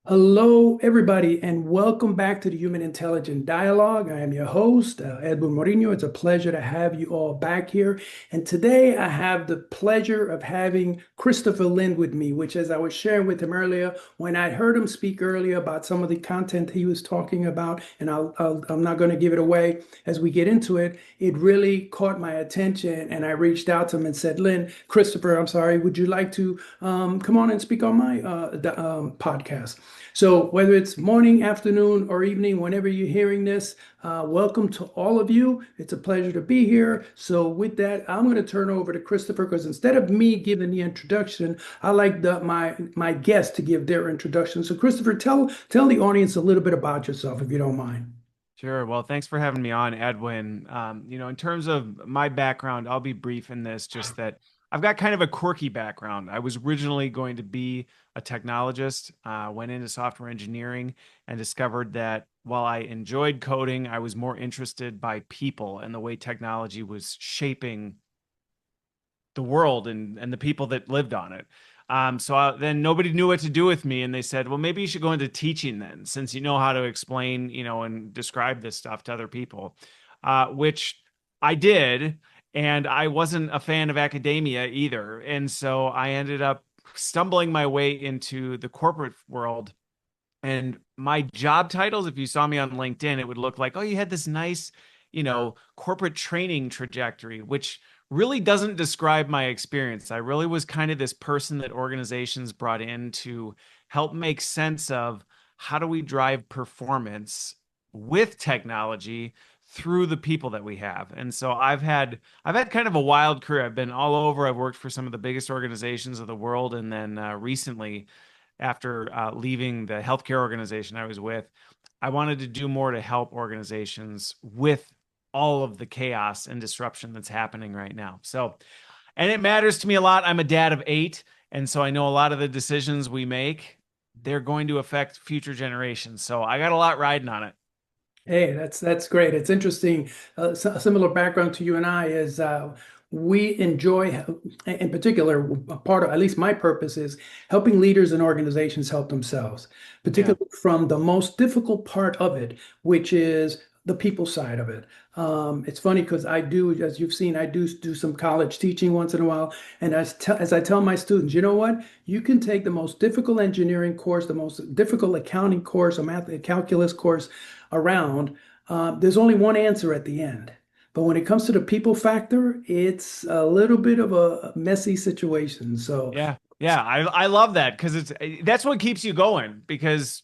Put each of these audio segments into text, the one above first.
Hello, everybody, and welcome back to the Human Intelligent Dialogue. I am your host, Edwin Mourinho. It's a pleasure to have you all back here. And today I have the pleasure of having Christopher Lynn with me, which, as I was sharing with him earlier, when I heard him speak earlier about some of the content he was talking about, and I'm not going to give it away as we get into it, it really caught my attention. And I reached out to him and said, Christopher, I'm sorry, would you like to come on and speak on my podcast? So whether it's morning, afternoon, or evening, whenever you're hearing this, welcome to all of you. It's a pleasure to be here. So with that, I'm going to turn over to Christopher because instead of me giving the introduction, I like my guests to give their introduction. So Christopher, tell the audience a little bit about yourself, if you don't mind. Sure. Well, thanks for having me on, Edwin. In terms of my background, I'll be brief in this, just that I've got kind of a quirky background. I was originally going to be a technologist, went into software engineering and discovered that while I enjoyed coding, I was more interested by people and the way technology was shaping the world and the people that lived on it. Then nobody knew what to do with me, and they said, "Well, maybe you should go into teaching then, since you know how to explain, and describe this stuff to other people," which I did, and I wasn't a fan of academia either, and so I ended up stumbling my way into the corporate world. And my job titles, if you saw me on LinkedIn, it would look like, oh, you had this nice, corporate training trajectory, which really doesn't describe my experience. I really was kind of this person that organizations brought in to help make sense of how do we drive performance with technology through the people that we have. And so I've had kind of a wild career. I've been all over. I've worked for some of the biggest organizations of the world, and then recently, after leaving the healthcare organization I was with, I wanted to do more to help organizations with all of the chaos and disruption that's happening right now. So, and it matters to me a lot. I'm a dad of 8, and so I know a lot of the decisions we make, they're going to affect future generations. So I got a lot riding on it. Hey, that's great. It's interesting. A similar background to you and I is we enjoy, in particular, a part of at least my purpose is helping leaders and organizations help themselves, Yeah. particularly from the most difficult part of it, which is the people side of it. It's funny because I do, as you've seen, I do some college teaching once in a while, and as I tell my students, you know what? You can take the most difficult engineering course, the most difficult accounting course, or math calculus course around, there's only one answer at the end. But when it comes to the people factor, it's a little bit of a messy situation. So, Yeah. Yeah. I love that because that's what keeps you going, because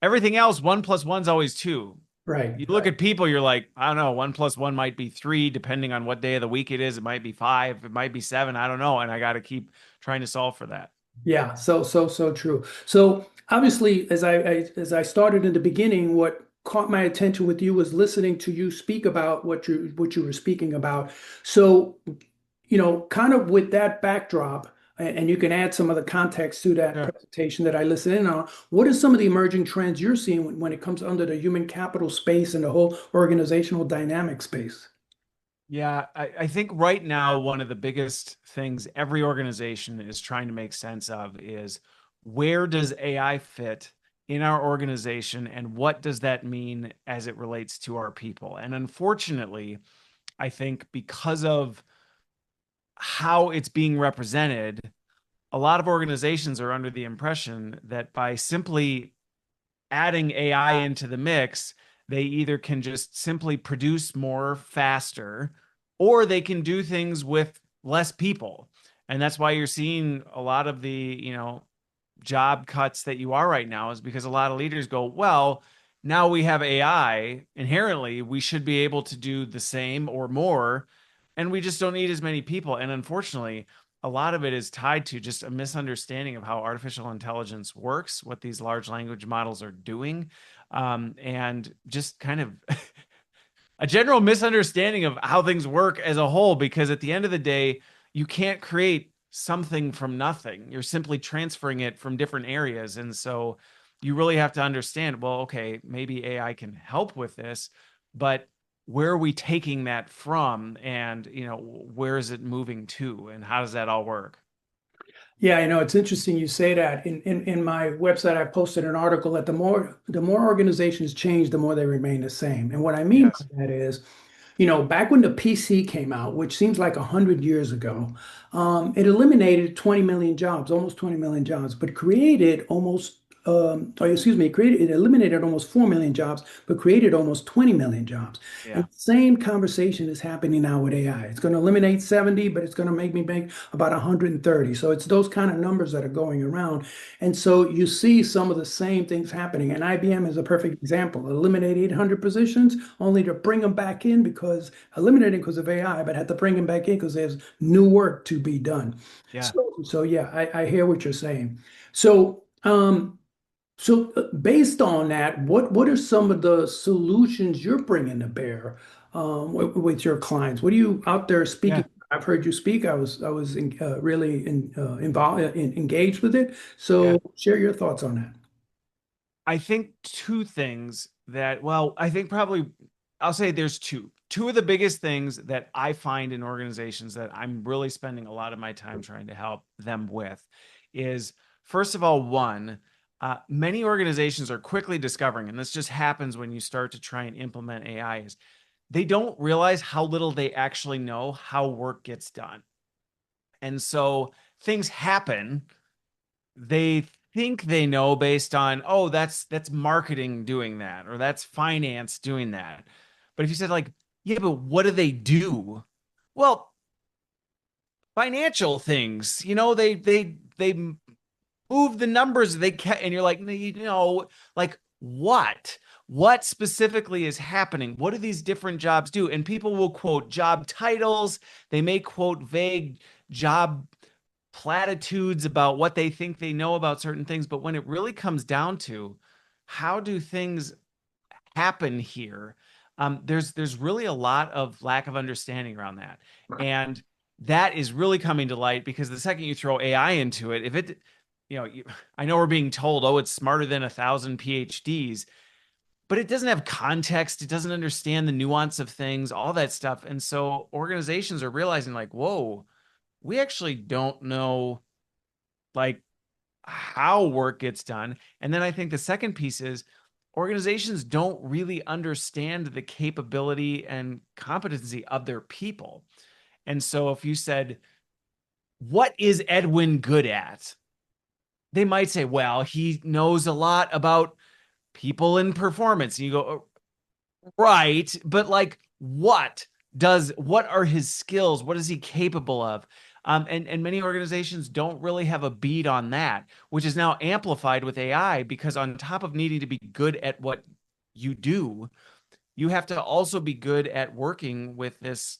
everything else, 1 plus 1's always 2. right, You look right. at people, you're like, I don't know, 1 plus 1 might be 3, depending on what day of the week it is. It might be 5, it might be 7. I don't know. And I got to keep trying to solve for that. Yeah, so true. So obviously, as I started in the beginning, what caught my attention with you was listening to you speak about what you were speaking about. So, kind of with that backdrop, and you can add some of the context to that Sure. presentation that I listened in on. What are some of the emerging trends you're seeing when it comes under the human capital space and the whole organizational dynamic space? Yeah, I think right now, one of the biggest things every organization is trying to make sense of is, where does AI fit in our organization, and what does that mean as it relates to our people? And unfortunately, I think because of how it's being represented, a lot of organizations are under the impression that by simply adding AI into the mix, they either can just simply produce more faster, or they can do things with less people. And that's why you're seeing a lot of the, job cuts that you are right now, is because a lot of leaders go, well, now we have AI, inherently we should be able to do the same or more, and we just don't need as many people. And unfortunately, a lot of it is tied to just a misunderstanding of how artificial intelligence works, what these large language models are doing, and just kind of a general misunderstanding of how things work as a whole. Because at the end of the day, you can't create something from nothing. You're simply transferring it from different areas. And so you really have to understand, well, okay, maybe AI can help with this, but where are we taking that from? And, where is it moving to? And how does that all work? Yeah, it's interesting you say that. In my website, I posted an article that the more organizations change, the more they remain the same. And what I mean by Yes. that is, back when the PC came out, which seems like 100 years ago, it eliminated 20 million jobs, almost 20 million jobs, but created almost, or excuse me, it eliminated almost 4 million jobs, but created almost 20 million jobs. And Yeah. the same conversation is happening now with AI. It's going to eliminate 70, but it's going to make me make about 130. So it's those kind of numbers that are going around. And so you see some of the same things happening. And IBM is a perfect example. Eliminate 800 positions only to bring them back in because eliminating because of AI, but had to bring them back in because there's new work to be done. Yeah. So yeah, I hear what you're saying. So, based on that, what are some of the solutions you're bringing to bear with your clients? What are you out there speaking? Yeah. I've heard you speak. I was really involved, engaged with it. So Yeah. share your thoughts on that. I think two things that, well, I think probably I'll say there's two. Two of the biggest things that I find in organizations that I'm really spending a lot of my time trying to help them with is, first of all, one, many organizations are quickly discovering, and this just happens when you start to try and implement AI, is they don't realize how little they actually know how work gets done. And so things happen, they think they know based on, oh, that's marketing doing that, or that's finance doing that. But if you said like, yeah, but what do they do? Well, financial things, they move the numbers they can, and you're like, no, like what specifically is happening? What do these different jobs do? And people will quote job titles, they may quote vague job platitudes about what they think they know about certain things, but when it really comes down to how do things happen here, there's really a lot of lack of understanding around that, and that is really coming to light because the second you throw AI into it, if it, I know we're being told, oh, it's smarter than 1,000 PhDs, but it doesn't have context, it doesn't understand the nuance of things, all that stuff, and so organizations are realizing like, whoa, we actually don't know like how work gets done. And then I think the second piece is organizations don't really understand the capability and competency of their people. And so if you said, what is Edwin good at? They might say, well, he knows a lot about people and performance. And you go, right, but like what are his skills? What is he capable of? And many organizations don't really have a beat on that, which is now amplified with AI because on top of needing to be good at what you do, you have to also be good at working with this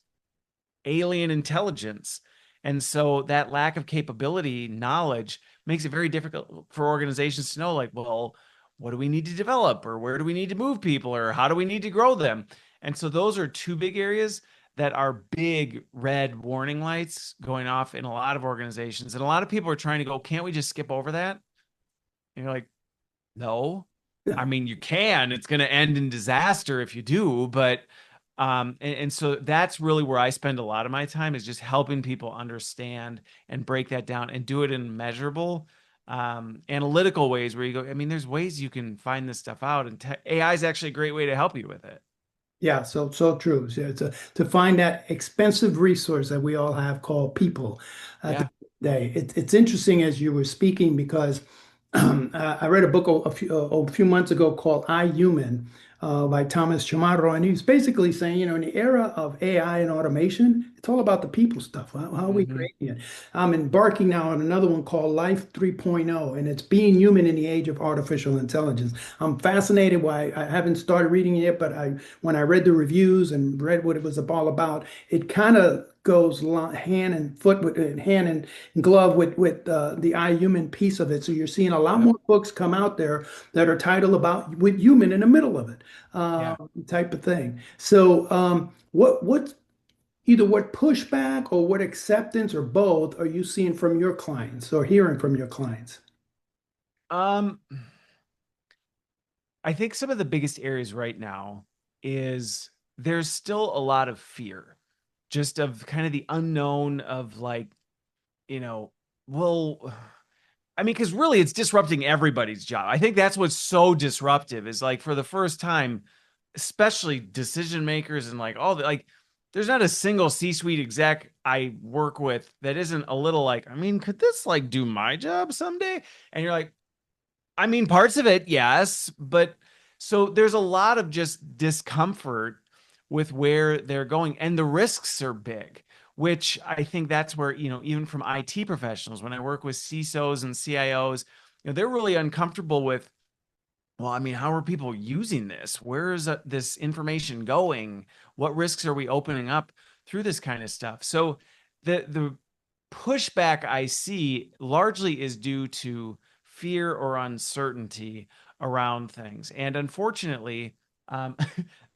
alien intelligence. And so that lack of capability, knowledge makes it very difficult for organizations to know, like, well, what do we need to develop, or where do we need to move people, or how do we need to grow them? And so those are two big areas that are big red warning lights going off in a lot of organizations. And a lot of people are trying to go, can't we just skip over that? And you're like, no, I mean, you can. It's going to end in disaster if you do, but and so that's really where I spend a lot of my time is just helping people understand and break that down and do it in measurable, analytical ways where you go, I mean, there's ways you can find this stuff out, and AI is actually a great way to help you with it. Yeah, so true. So to find that expensive resource that we all have called people at the Yeah. end of the day. It's interesting as you were speaking because I read a book a few months ago called I, Human by Thomas Chamorro, and he's basically saying, in the era of AI and automation, it's all about the people stuff. How are we Hmm. creating it? I'm embarking now on another one called Life 3.0, and it's being human in the age of artificial intelligence. I'm fascinated why I haven't started reading it yet, but when I read the reviews and read what it was all about, it kind of goes hand and foot with hand and glove with the I human piece of it. So you're seeing a lot Yep. more books come out there that are titled about with human in the middle of it, Yeah. type of thing. So what either what pushback or what acceptance or both are you seeing from your clients or hearing from your clients? Um, I think some of the biggest areas right now is there's still a lot of fear, just of kind of the unknown of like, you know, well, I mean, because really it's disrupting everybody's job. I think that's what's so disruptive is like for the first time, especially decision makers and like all the like, there's not a single C-suite exec I work with that isn't a little like, I mean, could this like do my job someday? And you're like, I mean, parts of it, yes, but so there's a lot of just discomfort with where they're going, and the risks are big, which I think that's where, even from IT professionals, when I work with CISOs and CIOs, they're really uncomfortable with, well, I mean, how are people using this? Where is this information going? What risks are we opening up through this kind of stuff? So the pushback I see largely is due to fear or uncertainty around things. And unfortunately, um,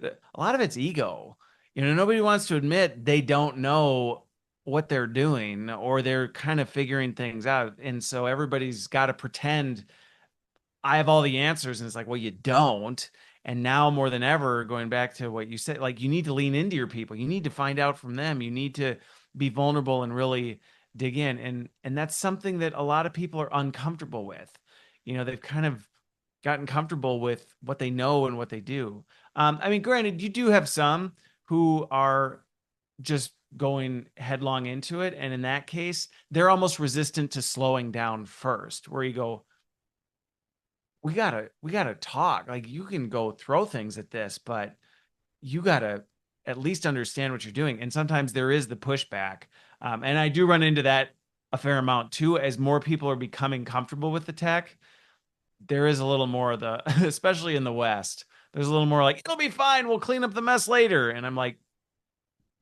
a lot of it's ego. Nobody wants to admit they don't know what they're doing or they're kind of figuring things out. And so everybody's got to pretend I have all the answers. And it's like, well, you don't. And now more than ever, going back to what you said, like you need to lean into your people. You need to find out from them. You need to be vulnerable and really dig in. And that's something that a lot of people are uncomfortable with. They've kind of gotten comfortable with what they know and what they do. I mean, granted, you do have some who are just going headlong into it. And in that case, they're almost resistant to slowing down first, where you go, we gotta talk. Like you can go throw things at this, but you gotta at least understand what you're doing. And sometimes there is the pushback. And I do run into that a fair amount too, as more people are becoming comfortable with the tech. There is a little more of the, especially in the West, there's a little more like, it'll be fine. We'll clean up the mess later. And I'm like,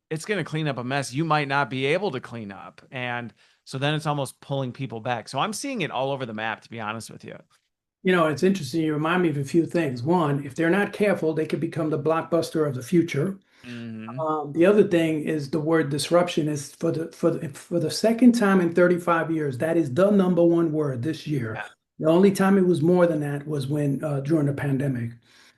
it's going to clean up a mess you might not be able to clean up. And so then it's almost pulling people back. So I'm seeing it all over the map, to be honest with you. It's interesting. You remind me of a few things. One, if they're not careful, they could become the blockbuster of the future. Hmm. The other thing is the word disruption is for the second time in 35 years. That is the number one word this year. Yeah. The only time it was more than that was when during the pandemic.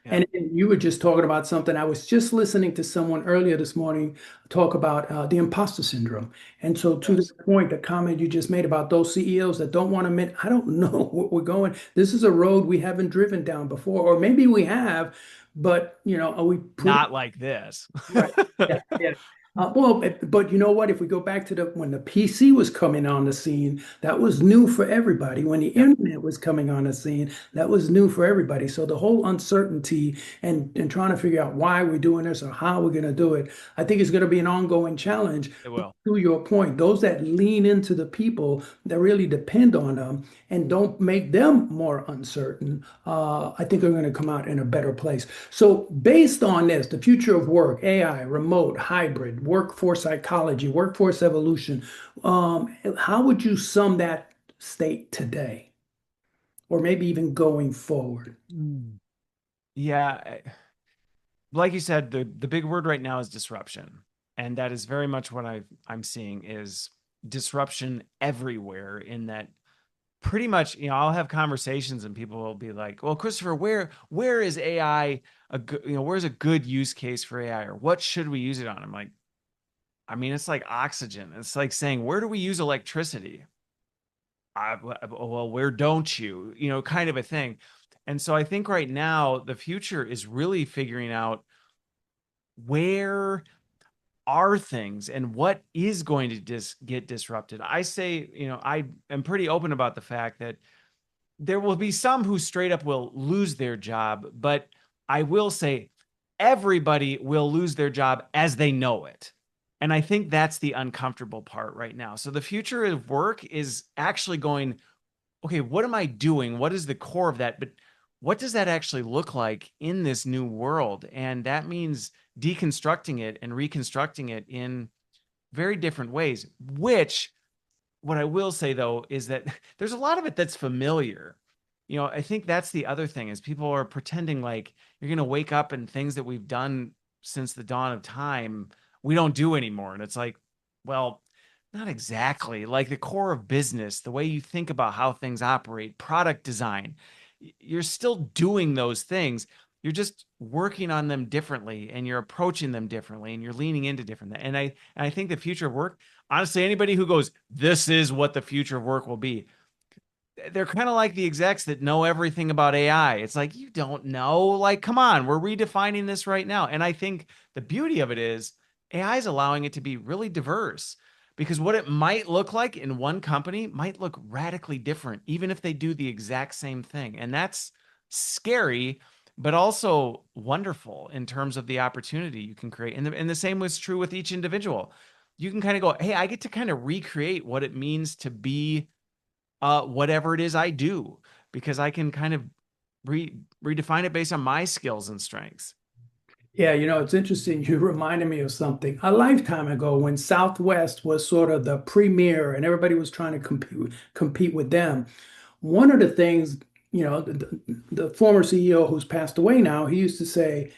Yeah. And you were just talking about something. I was just listening to someone earlier this morning talk about the imposter syndrome. And so, to the Yes. point, the comment you just made about those CEOs that don't want to admit, I don't know what we're going. This is a road we haven't driven down before, or maybe we have, but are we proving? Not like this. Right. Yeah. Yeah. Well, but you know what? If we go back to when the PC was coming on the scene, that was new for everybody. When the Yep. internet was coming on the scene, that was new for everybody. So the whole uncertainty and trying to figure out why we're doing this or how we're going to do it, I think is going to be an ongoing challenge. It But will. to your point, those that lean into the people that really depend on them and don't make them more uncertain, I think are going to come out in a better place. So, based on this, the future of work, AI, remote, hybrid, workforce psychology, workforce evolution, how would you sum that state today, or maybe even going forward? Mm. Yeah, like you said, the big word right now is disruption, and that is very much what I'm seeing is disruption everywhere. In that, pretty much, I'll have conversations and people will be like, "Well, Christopher, where is AI a good, where's a good use case for AI, or what should we use it on?" I'm like, I mean, it's like oxygen. It's like saying, where do we use electricity? Well, where don't you? Kind of a thing. And so I think right now the future is really figuring out where are things and what is going to get disrupted. I say, I am pretty open about the fact that there will be some who straight up will lose their job, but I will say everybody will lose their job as they know it. And I think that's the uncomfortable part right now. So the future of work is actually going, okay, what am I doing? What is the core of that? But what does that actually look like in this new world? And that means deconstructing it and reconstructing it in very different ways, which what I will say though is that there's a lot of it that's familiar. I think that's the other thing is people are pretending like you're going to wake up and things that we've done since the dawn of time we don't do anymore. And it's like, well, not exactly. Like the core of business, the way you think about how things operate, product design, you're still doing those things. You're just working on them differently and you're approaching them differently and you're leaning into different. And I think the future of work, honestly, anybody who goes, this is what the future of work will be, they're kind of like the execs that know everything about AI. It's like, you don't know. Like, come on, we're redefining this right now. And I think the beauty of it is AI is allowing it to be really diverse because what it might look like in one company might look radically different, even if they do the exact same thing. And that's scary, but also wonderful in terms of the opportunity you can create. And the same was true with each individual. You can kind of go, hey, I get to kind of recreate what it means to be whatever it is I do, because I can kind of redefine it based on my skills and strengths. Yeah, it's interesting. You reminded me of something. A lifetime ago, when Southwest was sort of the premier and everybody was trying to compete with them, one of the things, the former CEO who's passed away now, he used to say,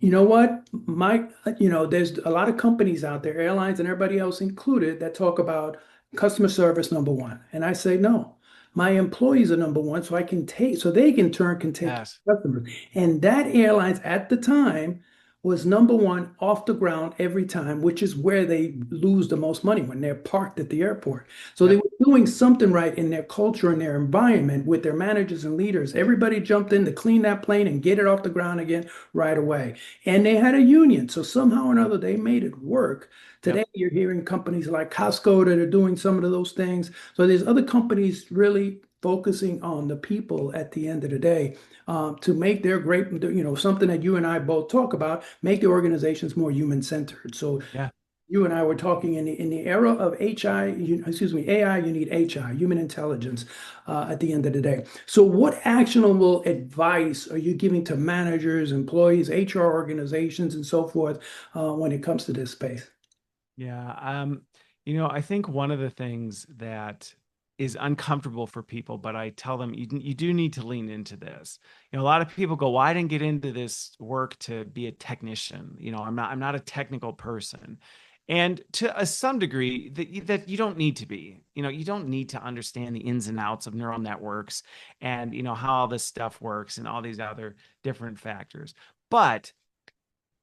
you know what, Mike, there's a lot of companies out there, airlines and everybody else included, that talk about customer service number one. And I say, no, my employees are number one, so I can take, so they can turn can take care Yes. of customers. And that airlines at the time was number one off the ground every time, which is where they lose the most money when they're parked at the airport. So they Yep. were doing something right in their culture and their environment with their managers and leaders. Everybody jumped in to clean that plane and get it off the ground again right away. And they had a union. So somehow or another, they made it work. Yep. Today, you're hearing companies like Costco that are doing some of those things. So there's other companies really focusing on the people at the end of the day, to make their great, something that you and I both talk about, make the organizations more human centered. So Yeah. you and I were talking in the era of AI, you need HI, human intelligence, at the end of the day. So what actionable advice are you giving to managers, employees, HR organizations, and so forth, when it comes to this space? Yeah. I think one of the things that is uncomfortable for people, but I tell them you do need to lean into this. A lot of people go, well, I didn't get into this work to be a technician. I'm not a technical person. And to some degree that you don't need to be. You don't need to understand the ins and outs of neural networks and how all this stuff works and all these other different factors. But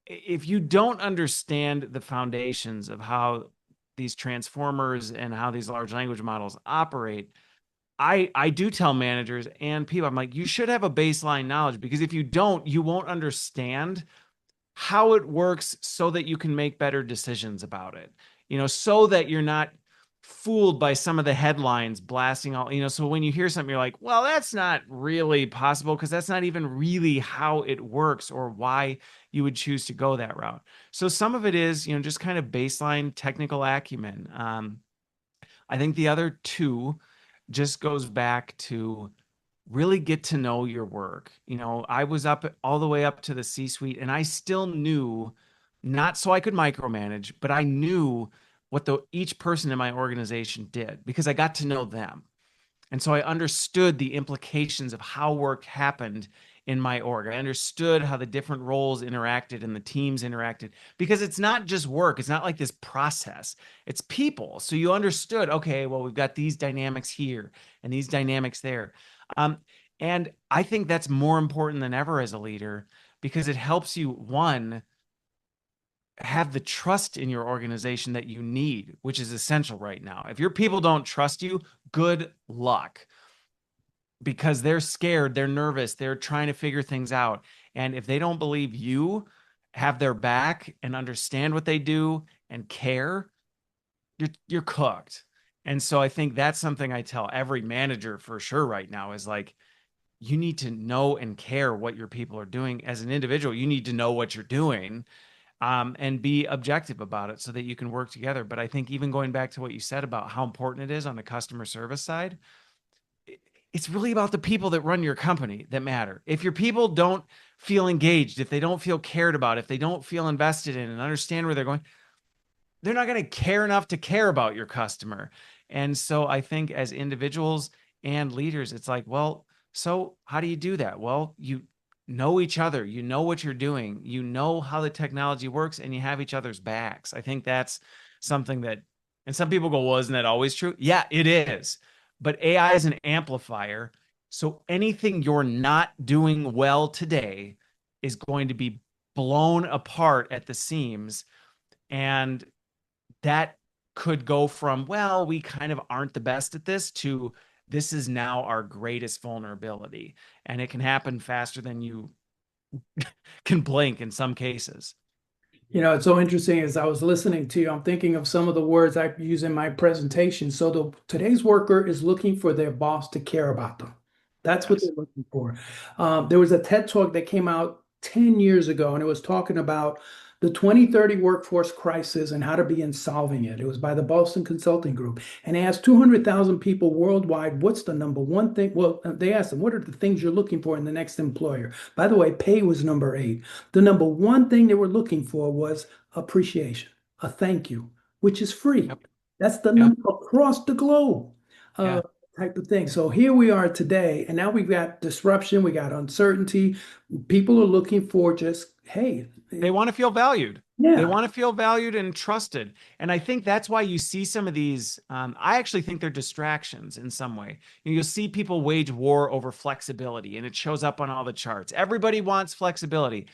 if you don't understand the foundations of how these transformers and how these large language models operate, I do tell managers and people, I'm like, you should have a baseline knowledge, because if you don't, you won't understand how it works so that you can make better decisions about it, so that you're not fooled by some of the headlines blasting all, so when you hear something, you're like, well, that's not really possible because that's not even really how it works or why you would choose to go that route. So some of it is, just kind of baseline technical acumen. I think the other two just goes back to really get to know your work. I was up all the way up to the C suite and I still knew, not so I could micromanage, but I knew what each person in my organization did because I got to know them. And so I understood the implications of how work happened in my org. I understood how the different roles interacted and the teams interacted, because it's not just work. It's not like this process, it's people. So you understood, okay, well, we've got these dynamics here and these dynamics there. Um, and I think that's more important than ever as a leader, because it helps you, one, have the trust in your organization that you need, which is essential right now. If your people don't trust you, good luck, because they're scared, they're nervous, they're trying to figure things out. And if they don't believe you have their back and understand what they do and care, you're cooked. And so I think that's something I tell every manager for sure right now is like, you need to know and care what your people are doing. As an individual, you need to know what you're doing, and be objective about it so that you can work together. But I think even going back to what you said about how important it is on the customer service side, it's really about the people that run your company that matter. If your people don't feel engaged, if they don't feel cared about, if they don't feel invested in and understand where they're going, they're not going to care enough to care about your customer. And so I think as individuals and leaders, it's like, well, so how do you do that? Well, you know each other, you know what you're doing, you know how the technology works, and you have each other's backs. I think that's something that, and some people go, well, isn't that always true? Yeah, it is. But AI is an amplifier. So anything you're not doing well today is going to be blown apart at the seams. And that could go from, well, we kind of aren't the best at this, to this is now our greatest vulnerability. And it can happen faster than you can blink in some cases. It's so interesting as I was listening to you, I'm thinking of some of the words I use in my presentation. So today's worker is looking for their boss to care about them. That's what they're Yes. looking for. There was a TED talk that came out 10 years ago, and it was talking about the 2030 workforce crisis and how to begin solving it. It was by the Boston Consulting Group. And they asked 200,000 people worldwide, what's the number one thing? Well, they asked them, what are the things you're looking for in the next employer? By the way, pay was number 8. The number one thing they were looking for was appreciation, a thank you, which is free. Yep. That's the Yep. number across the globe uh, Yeah. type of thing. So here we are today, and now we've got disruption, we got uncertainty. People are looking for just, hey, They want to feel valued. They yeah, want to feel valued and trusted. And I think that's why you see some of these. I actually think they're distractions in some way. You'll see people wage war over flexibility, and it shows up on all the charts. Everybody wants flexibility.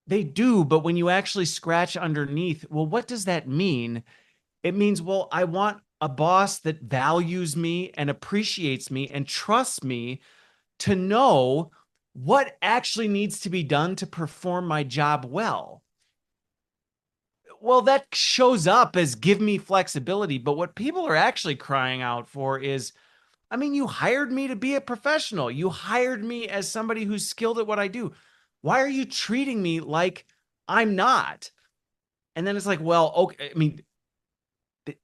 They do, but when you actually scratch underneath, well, what does that mean? It means, well, I want a boss that values me and appreciates me and trusts me to know what actually needs to be done to perform my job well. Well, that shows up as give me flexibility, but what people are actually crying out for is, I mean, you hired me to be a professional. You hired me as somebody who's skilled at what I do. Why are you treating me like I'm not? And then it's like, well, okay, I mean,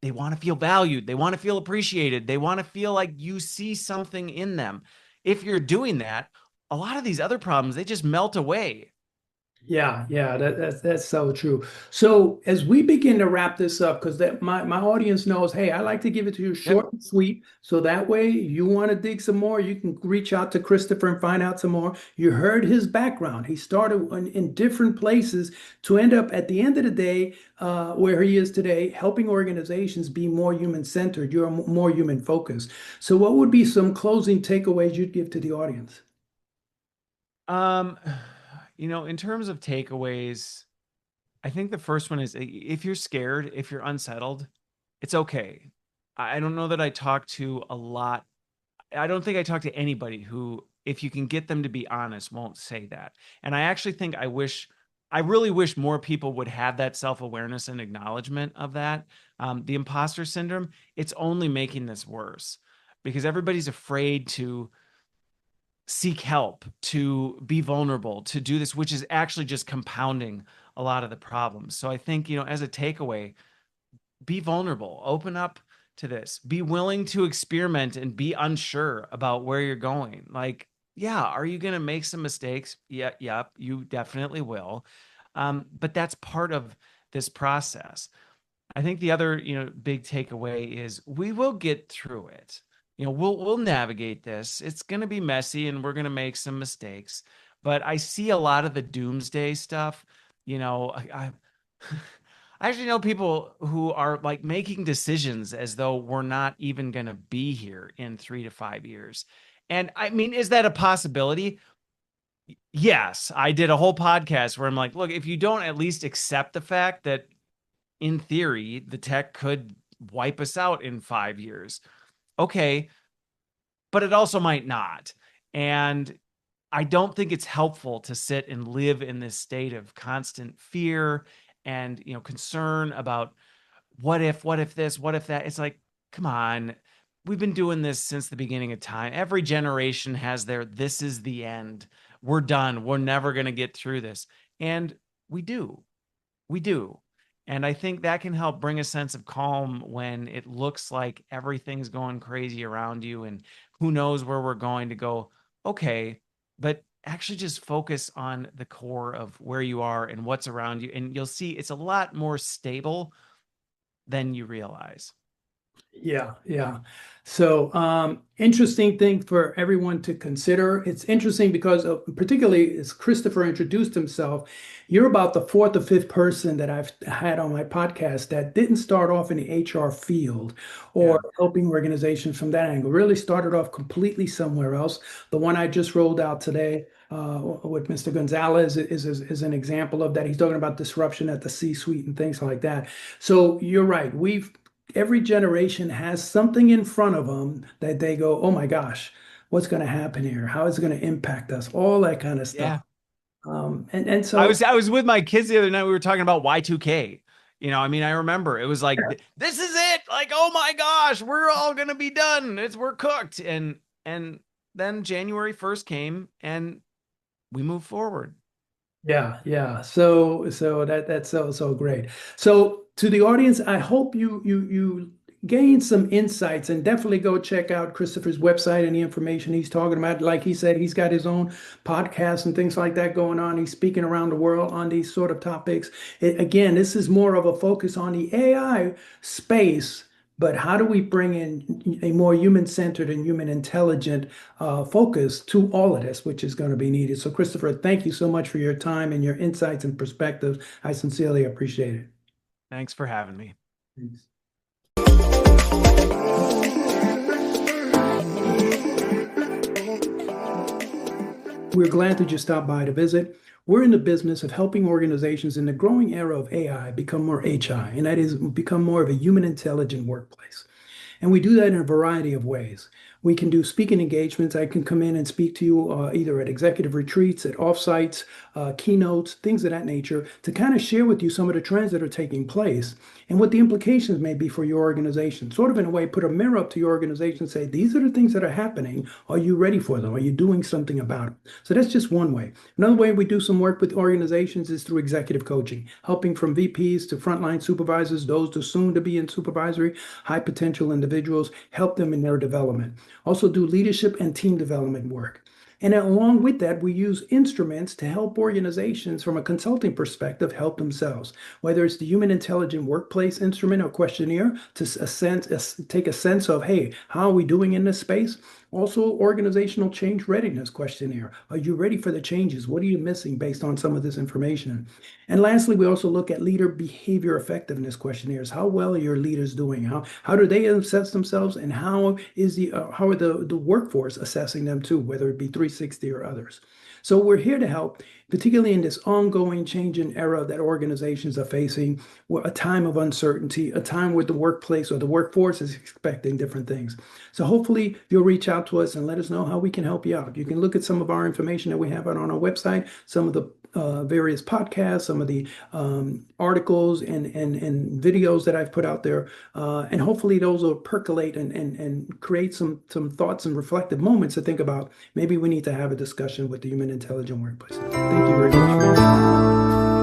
they want to feel valued. They want to feel appreciated. They want to feel like you see something in them. If you're doing that, a lot of these other problems, they just melt away. yeah, that's so true. So as we begin to wrap this up, because that my audience knows, hey, I like to give it to you Yep. short and sweet. So that way, you want to dig some more, you can reach out to Christopher and find out some more. You heard his background. He started in different places to end up at the end of the day, where he is today, helping organizations be more human-centered. You're more human-focused. So what would be some closing takeaways you'd give to the audience? Um, in terms of takeaways, I think the first one is if you're scared, if you're unsettled, it's okay. I don't know that I talk to a lot. I don't think I talk to anybody who, if you can get them to be honest, won't say that. And I actually think I really wish more people would have that self-awareness and acknowledgement of that. The imposter syndrome, it's only making this worse because everybody's afraid to seek help, to be vulnerable, to do this, which is actually just compounding a lot of the problems. So I think, as a takeaway, be vulnerable, open up to this, be willing to experiment and be unsure about where you're going. Like, yeah, are you going to make some mistakes? Yeah, yep, you definitely will. But that's part of this process. I think the other, big takeaway is we will get through it. We'll navigate this. It's going to be messy and we're going to make some mistakes. But I see a lot of the doomsday stuff. I actually know people who are like making decisions as though we're not even going to be here in 3 to 5 years. And I mean, is that a possibility? Yes. I did a whole podcast where I'm like, look, if you don't at least accept the fact that in theory, the tech could wipe us out in 5 years. Okay, but it also might not. And I don't think it's helpful to sit and live in this state of constant fear and concern about what if this, what if that. It's like, come on. We've been doing this since the beginning of time. Every generation has their this is the end. We're done. We're never going to get through this. And we do. We do. And I think that can help bring a sense of calm when it looks like everything's going crazy around you and who knows where we're going to go. Okay, but actually just focus on the core of where you are and what's around you. And you'll see it's a lot more stable than you realize. Yeah. So, interesting thing for everyone to consider. It's interesting because, particularly as Christopher introduced himself, you're about the fourth or fifth person that I've had on my podcast that didn't start off in the HR field or Yeah. helping organizations from that angle. Really started off completely somewhere else. The one I just rolled out today, with Mr. Gonzalez is an example of that. He's talking about disruption at the C-suite and things like that. So you're right. We've every generation has something in front of them that they go, oh my gosh, what's going to happen here? How is it going to impact us? All that kind of stuff. Yeah. And I so, was I was with my kids the other night. We were talking about Y2K. I mean, I remember it was like, this is it. Like, oh my gosh, we're all gonna be done. We're cooked. And then January 1st came and we moved forward. yeah, yeah. So that's so great. So to the audience, I hope you gain some insights and definitely go check out Christopher's website and the information he's talking about. Like he said, he's got his own podcasts and things like that going on. He's speaking around the world on these sort of topics. Again, this is more of a focus on the AI space. But how do we bring in a more human-centered and human intelligent focus to all of this, which is going to be needed? So, Christopher, thank you so much for your time and your insights and perspectives. I sincerely appreciate it. Thanks for having me. Thanks. We're glad that you stopped by to visit. We're in the business of helping organizations in the growing era of AI become more HI, and that is become more of a human intelligent workplace. And we do that in a variety of ways. We can do speaking engagements. I can come in and speak to you either at executive retreats, at offsites, keynotes, things of that nature, to kind of share with you some of the trends that are taking place and what the implications may be for your organization. Sort of in a way, put a mirror up to your organization and say, these are the things that are happening. Are you ready for them? Are you doing something about it? So that's just one way. Another way we do some work with organizations is through executive coaching, helping from VPs to frontline supervisors, those to soon to be in supervisory, high potential individuals, help them in their development. Also do leadership and team development work. And along with that, we use instruments to help organizations from a consulting perspective help themselves, whether it's the Human Intelligent Workplace Instrument or questionnaire to take a sense of, hey, how are we doing in this space? Also, organizational change readiness questionnaire. Are you ready for the changes? What are you missing based on some of this information? And lastly, we also look at leader behavior effectiveness questionnaires. How well are your leaders doing? How do they assess themselves, and how are the workforce assessing them too, whether it be 360 or others? So we're here to help, particularly in this ongoing changing era that organizations are facing, a time of uncertainty, a time where the workplace or the workforce is expecting different things. So hopefully you'll reach out to us and let us know how we can help you out. You can look at some of our information that we have out on our website, some of the various podcasts, some of the articles and videos that I've put out there. And hopefully those will percolate and create some thoughts and reflective moments to think about maybe we need to have a discussion with the human intelligent workplace. Thank you very much.